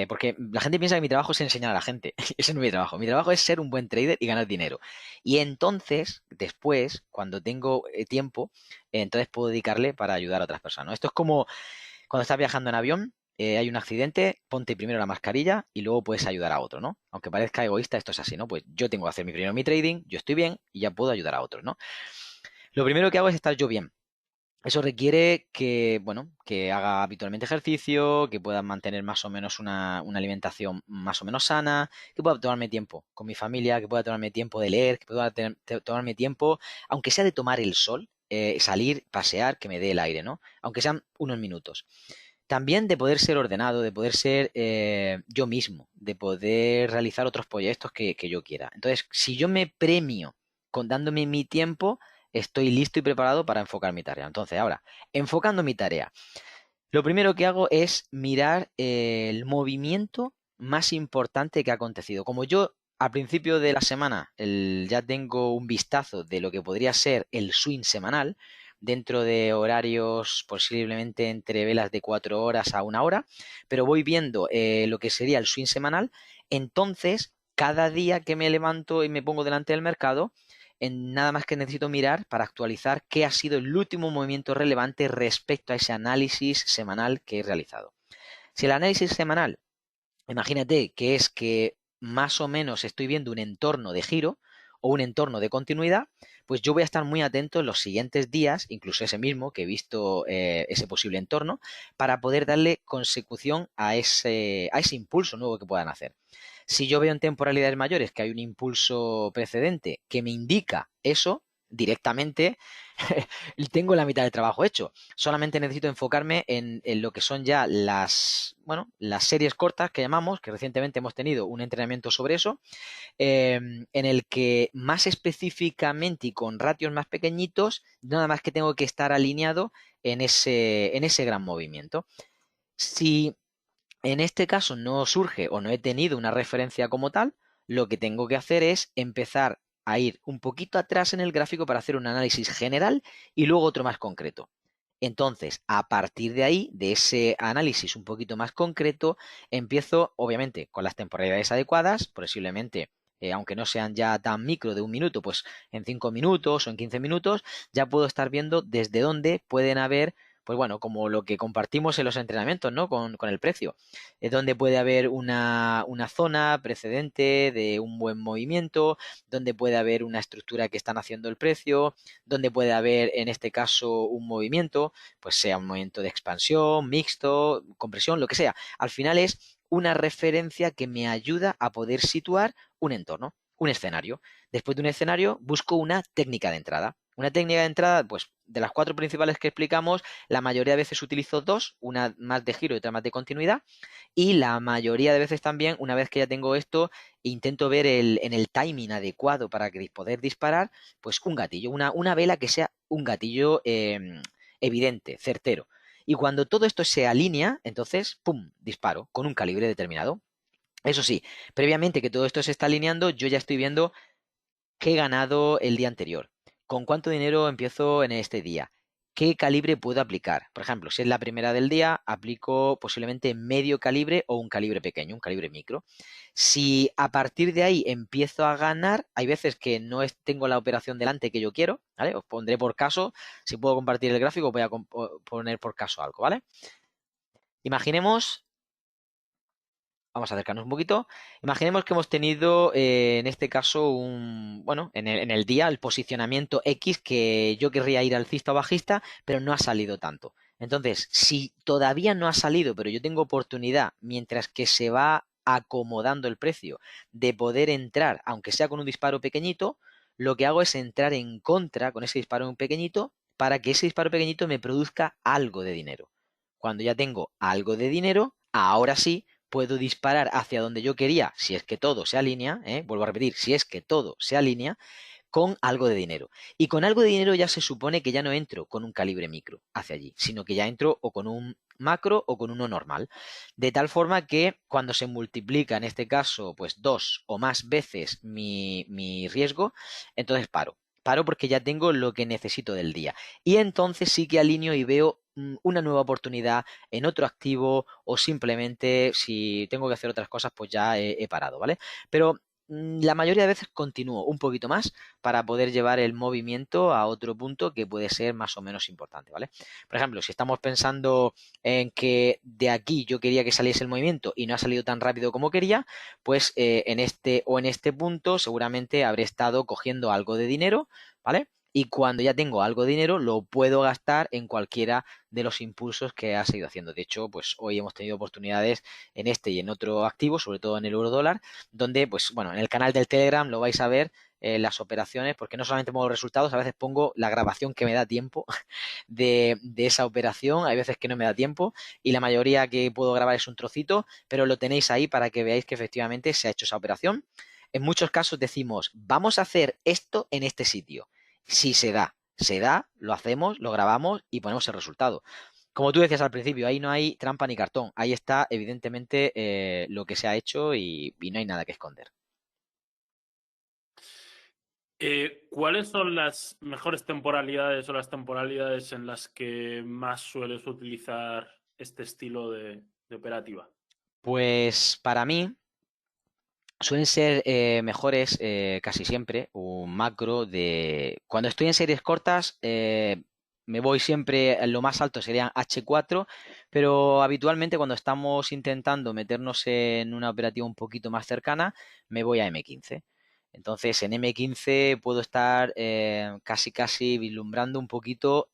B: Porque la gente piensa que mi trabajo es enseñar a la gente. Ese no es mi trabajo. Mi trabajo es ser un buen trader y ganar dinero. Y entonces, después, cuando tengo tiempo, entonces puedo dedicarle para ayudar a otras personas, ¿no? Esto es como cuando estás viajando en avión, hay un accidente, ponte primero la mascarilla y luego puedes ayudar a otro, ¿no? Aunque parezca egoísta, esto es así, ¿no? Pues yo tengo que hacer primero mi trading, yo estoy bien y ya puedo ayudar a otros, ¿no? Lo primero que hago es estar yo bien. Eso requiere que, bueno, que haga habitualmente ejercicio, que pueda mantener más o menos una alimentación más o menos sana, que pueda tomarme tiempo con mi familia, que pueda tomarme tiempo de leer, que pueda tomarme tiempo, aunque sea de tomar el sol, salir, pasear, que me dé el aire, ¿no? Aunque sean unos minutos. También de poder ser ordenado, de poder ser yo mismo, de poder realizar otros proyectos que yo quiera. Entonces, si yo me premio con dándome mi tiempo, estoy listo y preparado para enfocar mi tarea. Entonces, ahora, enfocando mi tarea, lo primero que hago es mirar el movimiento más importante que ha acontecido. Como yo a principio de la semana ya tengo un vistazo de lo que podría ser el swing semanal, dentro de horarios posiblemente entre velas de 4 horas a 1 hora, pero voy viendo lo que sería el swing semanal, entonces cada día que me levanto y me pongo delante del mercado, nada más que necesito mirar para actualizar qué ha sido el último movimiento relevante respecto a ese análisis semanal que he realizado. Si el análisis semanal, imagínate que es que más o menos estoy viendo un entorno de giro o un entorno de continuidad, pues yo voy a estar muy atento en los siguientes días, incluso ese mismo que he visto ese posible entorno, para poder darle consecución a ese impulso nuevo que puedan hacer. Si yo veo en temporalidades mayores que hay un impulso precedente que me indica eso, directamente tengo la mitad del trabajo hecho. Solamente necesito enfocarme en lo que son ya bueno, las series cortas que llamamos, que recientemente hemos tenido un entrenamiento sobre eso, en el que más específicamente y con ratios más pequeñitos, nada más que tengo que estar alineado en ese gran movimiento. Si en este caso no surge o no he tenido una referencia como tal, lo que tengo que hacer es empezar a ir un poquito atrás en el gráfico para hacer un análisis general y luego otro más concreto. Entonces, a partir de ahí, de ese análisis un poquito más concreto, empiezo, obviamente, con las temporalidades adecuadas, posiblemente, aunque no sean ya tan micro de un minuto, pues en 5 minutos o en 15 minutos, ya puedo estar viendo desde dónde pueden haber, pues bueno, como lo que compartimos en los entrenamientos, ¿no? Con el precio. Es donde puede haber una zona precedente de un buen movimiento, donde puede haber una estructura que están haciendo el precio, donde puede haber, en este caso, un movimiento, pues sea un movimiento de expansión, mixto, compresión, lo que sea. Al final es una referencia que me ayuda a poder situar un entorno, un escenario. Después de un escenario, busco una técnica de entrada. Una técnica de entrada, pues de las 4 principales que explicamos, la mayoría de veces utilizo 2, una más de giro y otra más de continuidad. Y la mayoría de veces también, una vez que ya tengo esto, intento ver en el timing adecuado para poder disparar, pues un gatillo, una vela que sea un gatillo evidente, certero. Y cuando todo esto se alinea, entonces, ¡pum!, disparo con un calibre determinado. Eso sí, previamente que todo esto se está alineando, yo ya estoy viendo qué he ganado el día anterior, con cuánto dinero empiezo en este día, qué calibre puedo aplicar. Por ejemplo, si es la primera del día, aplico posiblemente medio calibre o un calibre pequeño, un calibre micro. Si a partir de ahí empiezo a ganar, hay veces que no tengo la operación delante que yo quiero, ¿vale? Os pondré por caso, si puedo compartir el gráfico, voy a poner por caso algo, ¿vale? Imaginemos, vamos a acercarnos un poquito. Imaginemos que hemos tenido en este caso bueno, en el día el posicionamiento X que yo querría ir alcista o bajista, pero no ha salido tanto. Entonces, si todavía no ha salido, pero yo tengo oportunidad mientras que se va acomodando el precio de poder entrar, aunque sea con un disparo pequeñito, lo que hago es entrar en contra con ese disparo pequeñito para que ese disparo pequeñito me produzca algo de dinero. Cuando ya tengo algo de dinero, ahora sí puedo disparar hacia donde yo quería, si es que todo se alinea, vuelvo a repetir, si es que todo se alinea, con algo de dinero. Y con algo de dinero ya se supone que ya no entro con un calibre micro hacia allí, sino que ya entro o con un macro o con uno normal. De tal forma que cuando se multiplica, en este caso, pues 2 o más veces mi riesgo, entonces paro. Paro porque ya tengo lo que necesito del día. Y entonces sí que alineo y veo una nueva oportunidad en otro activo o simplemente si tengo que hacer otras cosas, pues ya he parado, ¿vale? Pero la mayoría de veces continúo un poquito más para poder llevar el movimiento a otro punto que puede ser más o menos importante, ¿vale? Por ejemplo, si estamos pensando en que de aquí yo quería que saliese el movimiento y no ha salido tan rápido como quería, pues en este punto seguramente habré estado cogiendo algo de dinero, ¿vale? Y cuando ya tengo algo de dinero, lo puedo gastar en cualquiera de los impulsos que ha seguido haciendo. De hecho, pues hoy hemos tenido oportunidades en este y en otro activo, sobre todo en el euro dólar, donde, pues bueno, en el canal del Telegram lo vais a ver las operaciones, porque no solamente pongo los resultados, a veces pongo la grabación que me da tiempo de esa operación, hay veces que no me da tiempo y la mayoría que puedo grabar es un trocito, pero lo tenéis ahí para que veáis que efectivamente se ha hecho esa operación. En muchos casos decimos, vamos a hacer esto en este sitio. Si se da, lo hacemos, lo grabamos y ponemos el resultado. Como tú decías al principio, ahí no hay trampa ni cartón. Ahí está, evidentemente, lo que se ha hecho y no hay nada que esconder.
A: ¿Cuáles son las mejores temporalidades o las temporalidades en las que más sueles utilizar este estilo de operativa?
B: Pues para mí, suelen ser mejores casi siempre un macro de... Cuando estoy en series cortas, me voy siempre, lo más alto serían H4, pero habitualmente cuando estamos intentando meternos en una operativa un poquito más cercana, me voy a M15. Entonces, en M15 puedo estar casi casi vislumbrando un poquito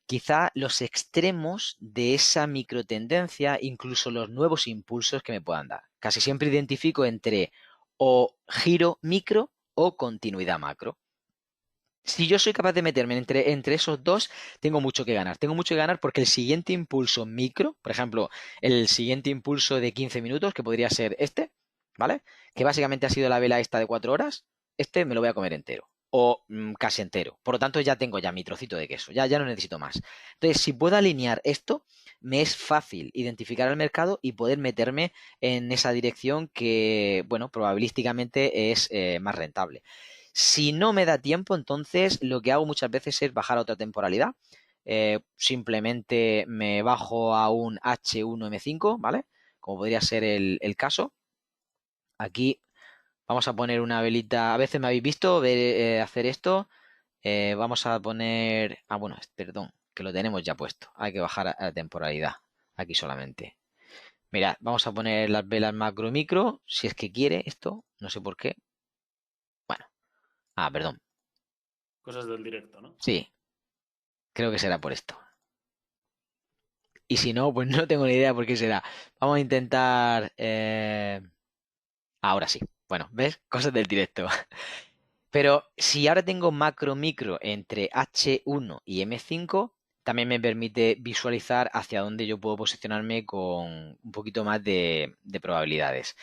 B: quizá los extremos de esa microtendencia, incluso los nuevos impulsos que me puedan dar. Casi siempre identifico entre o giro micro o continuidad macro. Si yo soy capaz de meterme entre esos dos, tengo mucho que ganar. Tengo mucho que ganar porque el siguiente impulso micro, por ejemplo, el siguiente impulso de 15 minutos, que podría ser este, ¿vale? Que básicamente ha sido la vela esta de 4 horas, este me lo voy a comer entero o casi entero. Por lo tanto, ya tengo ya mi trocito de queso, ya no necesito más. Entonces, si puedo alinear esto, me es fácil identificar el mercado y poder meterme en esa dirección que, bueno, probabilísticamente es más rentable. Si no me da tiempo, entonces lo que hago muchas veces es bajar a otra temporalidad. Simplemente me bajo a un H1M5, ¿vale? Como podría ser el caso. Aquí vamos a poner una velita. A veces me habéis visto hacer esto. Vamos a poner. Ah, bueno, perdón, que lo tenemos ya puesto. Hay que bajar a la temporalidad. Aquí solamente. Mirad, vamos a poner las velas macro micro. Si es que quiere esto. No sé por qué. Bueno. Ah, perdón.
A: Cosas del directo, ¿no?
B: Sí, creo que será por esto. Y si no, pues no tengo ni idea por qué será. Vamos a intentar. Ahora sí. Bueno, ¿ves? Cosas del directo. Pero si ahora tengo macro micro entre H1 y M5, también me permite visualizar hacia dónde yo puedo posicionarme con un poquito más de probabilidades.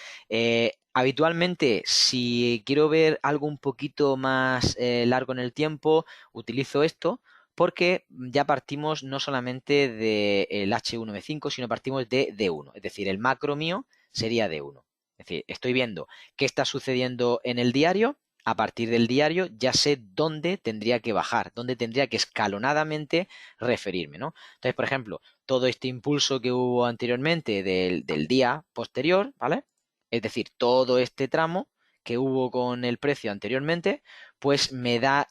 B: Habitualmente, si quiero ver algo un poquito más largo en el tiempo, utilizo esto porque ya partimos no solamente del H1M5, sino partimos de D1. Es decir, el macro mío sería D1. Es decir, estoy viendo qué está sucediendo en el diario. A partir del diario ya sé dónde tendría que bajar, dónde tendría que escalonadamente referirme, ¿no? Entonces, por ejemplo, todo este impulso que hubo anteriormente del día posterior, ¿vale? Es decir, todo este tramo que hubo con el precio anteriormente, pues me da,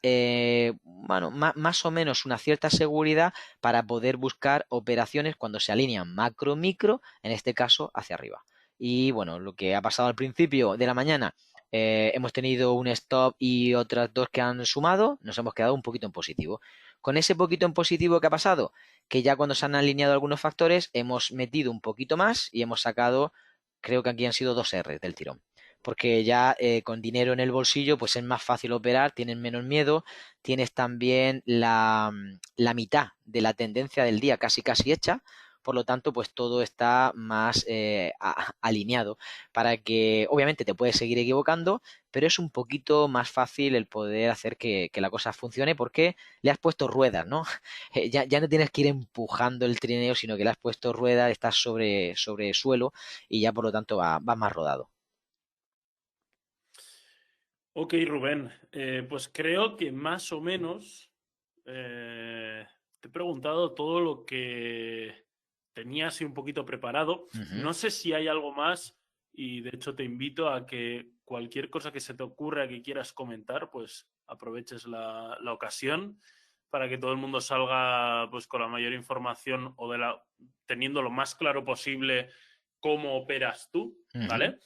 B: bueno, más o menos una cierta seguridad para poder buscar operaciones cuando se alinean macro-micro, en este caso hacia arriba. Y bueno, lo que ha pasado al principio de la mañana, hemos tenido un stop y otras dos que han sumado, nos hemos quedado un poquito en positivo. Con ese poquito en positivo que ha pasado, que ya cuando se han alineado algunos factores, hemos metido un poquito más y hemos sacado, creo que aquí han sido 2 R del tirón. Porque ya con dinero en el bolsillo, pues es más fácil operar, tienes menos miedo, tienes también la mitad de la tendencia del día casi casi hecha, por lo tanto, pues todo está más alineado para que, obviamente, te puedes seguir equivocando, pero es un poquito más fácil el poder hacer que la cosa funcione porque le has puesto ruedas, ¿no? Ya no tienes que ir empujando el trineo, sino que le has puesto ruedas, estás sobre suelo y ya por lo tanto va más rodado.
A: Ok, Rubén, pues creo que más o menos te he preguntado todo lo que tenía así un poquito preparado.
B: Ujú.
A: No sé si hay algo más y de hecho te invito a que cualquier cosa que se te ocurra que quieras comentar, pues aproveches la ocasión para que todo el mundo salga pues con la mayor información o teniendo lo más claro posible cómo operas tú,
B: Ujú.
A: ¿vale?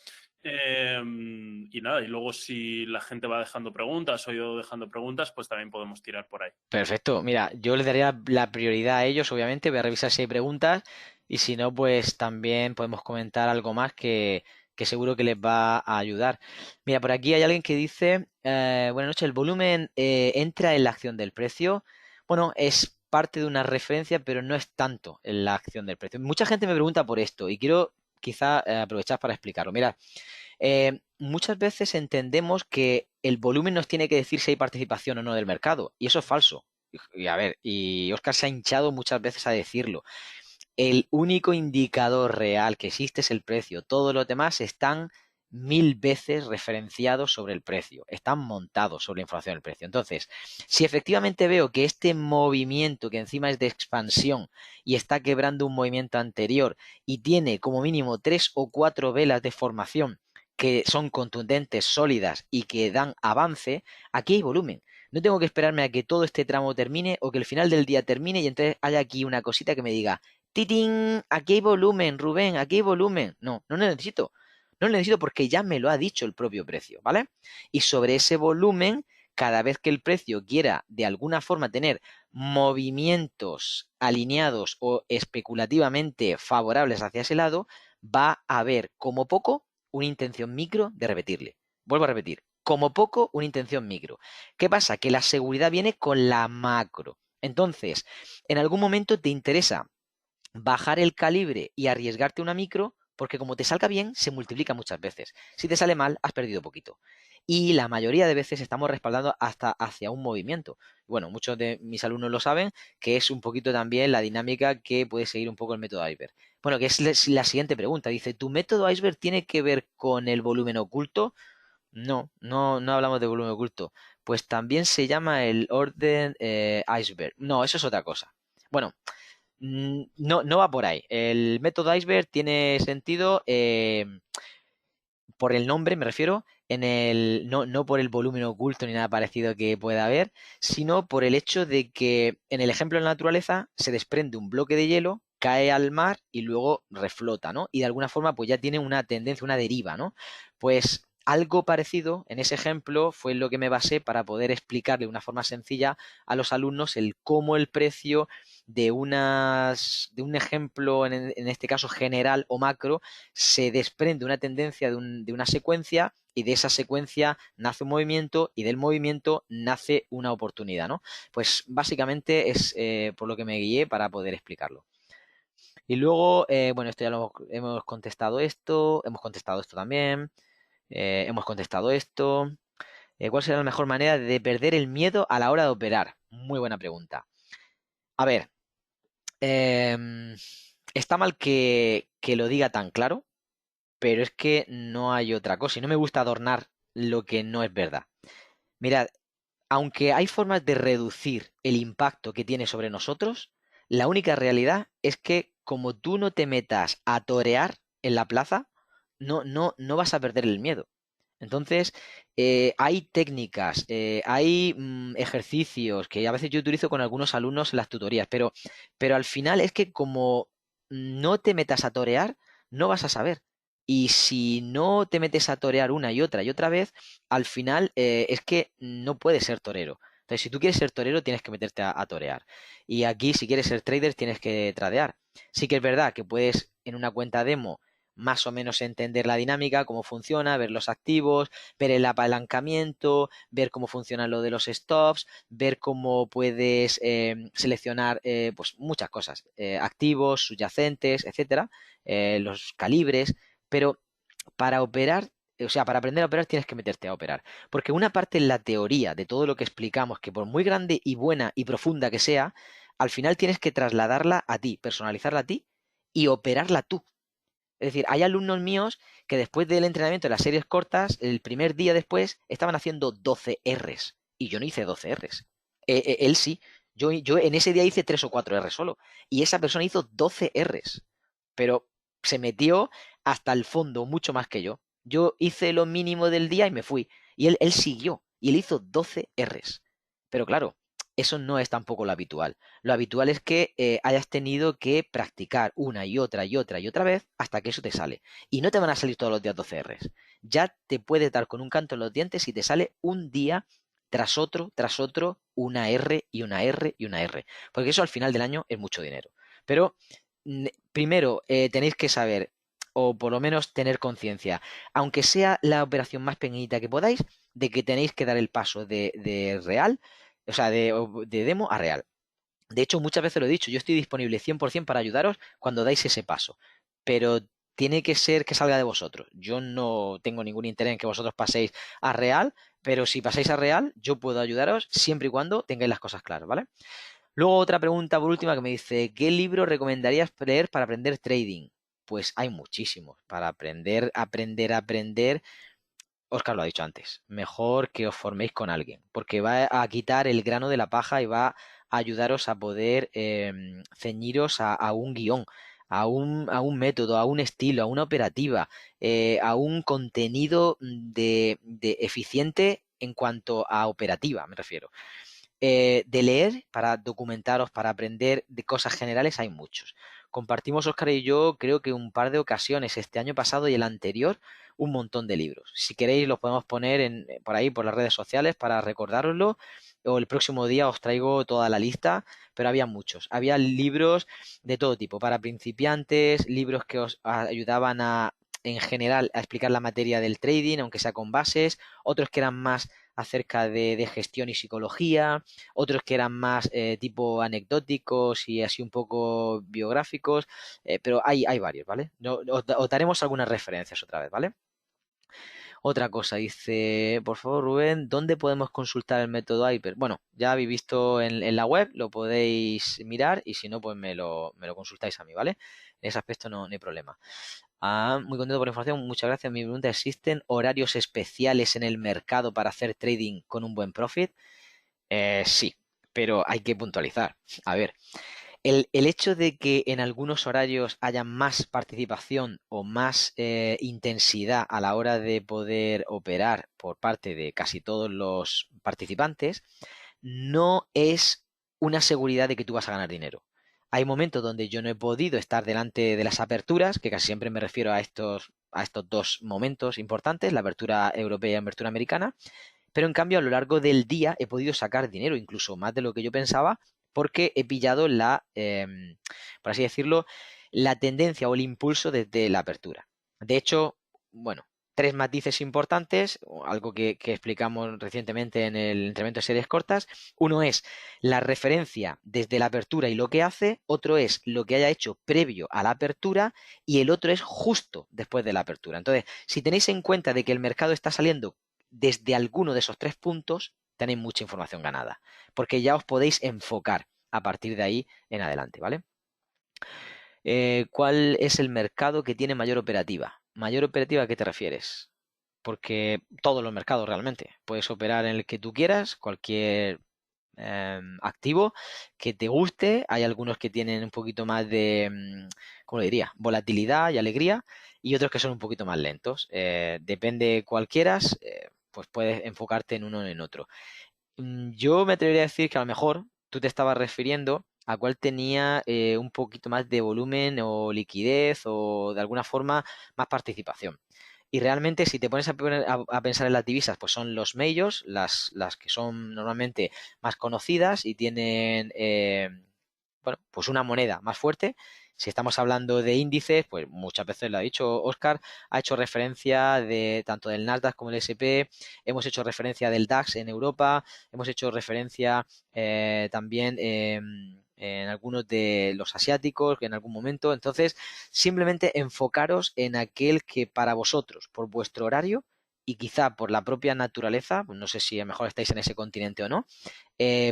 A: Y nada, y luego si la gente va dejando preguntas o yo dejando preguntas, pues también podemos tirar por ahí.
B: Perfecto. Mira, yo le daría la prioridad a ellos, obviamente. Voy a revisar si hay preguntas y si no, pues también podemos comentar algo más que seguro que les va a ayudar. Mira, por aquí hay alguien que dice, buenas noches, ¿el volumen entra en la acción del precio? Bueno, es parte de una referencia, pero no es tanto en la acción del precio. Mucha gente me pregunta por esto y quiero quizá aprovechar para explicarlo. Mira, muchas veces entendemos que el volumen nos tiene que decir si hay participación o no del mercado, y eso es falso. Y a ver, y Oscar se ha hinchado muchas veces a decirlo. El único indicador real que existe es el precio. Todos los demás están 1000 veces referenciados sobre el precio, están montados sobre la información del precio. Entonces, si efectivamente veo que este movimiento, que encima es de expansión y está quebrando un movimiento anterior y tiene como mínimo 3 o 4 velas de formación que son contundentes, sólidas y que dan avance, aquí hay volumen. No tengo que esperarme a que todo este tramo termine o que el final del día termine y entonces haya aquí una cosita que me diga, ¡titín! Aquí hay volumen, Rubén, aquí hay volumen. No, no lo necesito. No lo necesito porque ya me lo ha dicho el propio precio, ¿vale? Y sobre ese volumen, cada vez que el precio quiera de alguna forma tener movimientos alineados o especulativamente favorables hacia ese lado, va a haber como poco una intención micro de repetirle. Vuelvo a repetir, como poco una intención micro. ¿Qué pasa? Que la seguridad viene con la macro. Entonces, en algún momento te interesa bajar el calibre y arriesgarte una micro, porque como te salga bien, se multiplica muchas veces. Si te sale mal, has perdido poquito. Y la mayoría de veces estamos respaldando hasta hacia un movimiento. Bueno, muchos de mis alumnos lo saben, que es un poquito también la dinámica que puede seguir un poco el método iceberg. Bueno, que es la siguiente pregunta. Dice, ¿tu método iceberg tiene que ver con el volumen oculto? No, no hablamos de volumen oculto. Pues también se llama el orden iceberg. No, eso es otra cosa. Bueno, no, no va por ahí. El método iceberg tiene sentido por el nombre, me refiero, no por el volumen oculto ni nada parecido que pueda haber, sino por el hecho de que en el ejemplo de la naturaleza se desprende un bloque de hielo, cae al mar y luego reflota, ¿no? Y de alguna forma pues ya tiene una tendencia, una deriva, ¿no? Pues algo parecido en ese ejemplo fue lo que me basé para poder explicarle de una forma sencilla a los alumnos el cómo el precio de un ejemplo, en este caso general o macro, se desprende una tendencia de una secuencia y de esa secuencia nace un movimiento y del movimiento nace una oportunidad, ¿no? Pues básicamente es por lo que me guié para poder explicarlo. Y luego, bueno, esto ya lo hemos contestado esto también, hemos contestado esto. ¿Cuál será la mejor manera de perder el miedo a la hora de operar? Muy buena pregunta. A ver, em, está mal que lo diga tan claro, pero es que no hay otra cosa y no me gusta adornar lo que no es verdad. Mirad, aunque hay formas de reducir el impacto que tiene sobre nosotros, la única realidad es que como tú no te metas a torear en la plaza, no vas a perder el miedo. Entonces, hay técnicas, hay ejercicios que a veces yo utilizo con algunos alumnos en las tutorías, pero al final es que como no te metas a torear, no vas a saber. Y si no te metes a torear una y otra vez, al final es que no puedes ser torero. Entonces, si tú quieres ser torero, tienes que meterte a torear. Y aquí, si quieres ser trader, tienes que tradear. Sí que es verdad que puedes en una cuenta demo más o menos entender la dinámica, cómo funciona, ver los activos, ver el apalancamiento, ver cómo funciona lo de los stops, ver cómo puedes seleccionar pues muchas cosas, activos, subyacentes, etcétera, los calibres, pero para operar, o sea, para aprender a operar tienes que meterte a operar. Porque una parte en la teoría de todo lo que explicamos, que por muy grande y buena y profunda que sea, al final tienes que trasladarla a ti, personalizarla a ti y operarla tú. Es decir, hay alumnos míos que después del entrenamiento de las series cortas, el primer día después, estaban haciendo 12 Rs. Y yo no hice 12 Rs. Él sí. Yo en ese día hice 3 o 4 Rs solo. Y esa persona hizo 12 Rs. Pero se metió hasta el fondo, mucho más que yo. Yo hice lo mínimo del día y me fui. Y él siguió. Y él hizo 12 Rs. Pero claro, eso no es tampoco lo habitual. Lo habitual es que hayas tenido que practicar una y otra y otra y otra vez hasta que eso te sale. Y no te van a salir todos los días 12 Rs. Ya te puede dar con un canto en los dientes si te sale un día tras otro, una R y una R y una R. Porque eso al final del año es mucho dinero. Pero primero tenéis que saber, o por lo menos tener conciencia, aunque sea la operación más pequeñita que podáis, de que tenéis que dar el paso de real, o sea, de demo a real. De hecho, muchas veces lo he dicho, yo estoy disponible 100% para ayudaros cuando dais ese paso, pero tiene que ser que salga de vosotros. Yo no tengo ningún interés en que vosotros paséis a real, pero si pasáis a real, yo puedo ayudaros siempre y cuando tengáis las cosas claras, ¿vale? Luego otra pregunta por última que me dice, ¿qué libro recomendarías leer para aprender trading? pues hay muchísimos. Para aprender. Óscar lo ha dicho antes, mejor que os forméis con alguien, porque va a quitar el grano de la paja y va a ayudaros a poder ceñiros a un guión, a un método, a un estilo, a una operativa, a un contenido de eficiente en cuanto a operativa, me refiero. De leer, para documentaros, para aprender de cosas generales, hay muchos. Compartimos, Óscar y yo, creo que un par de ocasiones, este año pasado y el anterior, un montón de libros. Si queréis, los podemos poner por ahí, por las redes sociales, para recordároslo, o el próximo día os traigo toda la lista, pero había muchos. Había libros de todo tipo, para principiantes, libros que os ayudaban en general, a explicar la materia del trading, aunque sea con bases, otros que eran más acerca de gestión y psicología, otros que eran más tipo anecdóticos y así un poco biográficos, pero hay varios, ¿vale? Os daremos algunas referencias otra vez, ¿vale? Otra cosa, dice, por favor, Rubén, ¿dónde podemos consultar el método Hyper? Bueno, ya habéis visto en la web, lo podéis mirar y si no, pues me lo consultáis a mí, ¿vale? En ese aspecto no hay problema. Muy contento por la información, muchas gracias. Mi pregunta, ¿existen horarios especiales en el mercado para hacer trading con un buen profit? Sí, pero hay que puntualizar. A ver, el hecho de que en algunos horarios haya más participación o más intensidad a la hora de poder operar por parte de casi todos los participantes no es una seguridad de que tú vas a ganar dinero. Hay momentos donde yo no he podido estar delante de las aperturas, que casi siempre me refiero a estos dos momentos importantes, la apertura europea y la apertura americana, pero en cambio a lo largo del día he podido sacar dinero, incluso más de lo que yo pensaba, porque he pillado por así decirlo, la tendencia o el impulso desde la apertura. De hecho, bueno, tres matices importantes, algo que explicamos recientemente en el entrenamiento de series cortas. Uno es la referencia desde la apertura y lo que hace, otro es lo que haya hecho previo a la apertura y el otro es justo después de la apertura. Entonces, si tenéis en cuenta de que el mercado está saliendo desde alguno de esos 3 puntos, tenéis mucha información ganada, porque ya os podéis enfocar a partir de ahí en adelante, ¿vale? ¿Cuál es el mercado que tiene mayor operativa? ¿Mayor operativa a qué te refieres? Porque todos los mercados realmente. Puedes operar en el que tú quieras, cualquier activo que te guste. Hay algunos que tienen un poquito más de, ¿cómo le diría? Volatilidad y alegría y otros que son un poquito más lentos. Depende cual quieras, pues puedes enfocarte en uno o en otro. Yo me atrevería a decir que a lo mejor tú te estabas refiriendo a cuál tenía un poquito más de volumen o liquidez o de alguna forma más participación. Y realmente si te pones a pensar en las divisas, pues son los majors, las que son normalmente más conocidas y tienen bueno, pues una moneda más fuerte. Si estamos hablando de índices, pues muchas veces lo ha dicho Óscar, ha hecho referencia de tanto del Nasdaq como el S&P, hemos hecho referencia del DAX en Europa, hemos hecho referencia también en algunos de los asiáticos en algún momento. Entonces, simplemente enfocaros en aquel que para vosotros, por vuestro horario y quizá por la propia naturaleza, pues no sé si a lo mejor estáis en ese continente o no,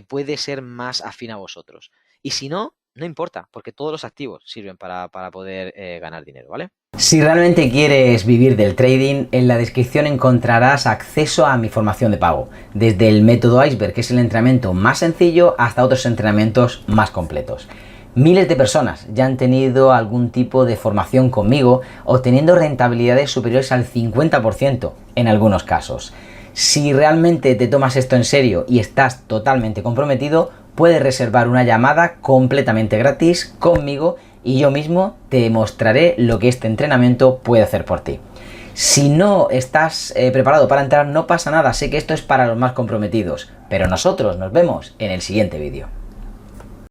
B: puede ser más afín a vosotros. Y si no, no importa, porque todos los activos sirven para poder ganar dinero, ¿vale?
C: Si realmente quieres vivir del trading, en la descripción encontrarás acceso a mi formación de pago, desde el método Iceberg, que es el entrenamiento más sencillo, hasta otros entrenamientos más completos. Miles de personas ya han tenido algún tipo de formación conmigo, obteniendo rentabilidades superiores al 50% en algunos casos. Si realmente te tomas esto en serio y estás totalmente comprometido, puedes reservar una llamada completamente gratis conmigo y yo mismo te mostraré lo que este entrenamiento puede hacer por ti. Si no estás preparado para entrar, no pasa nada, sé que esto es para los más comprometidos, pero nosotros nos vemos en el siguiente vídeo.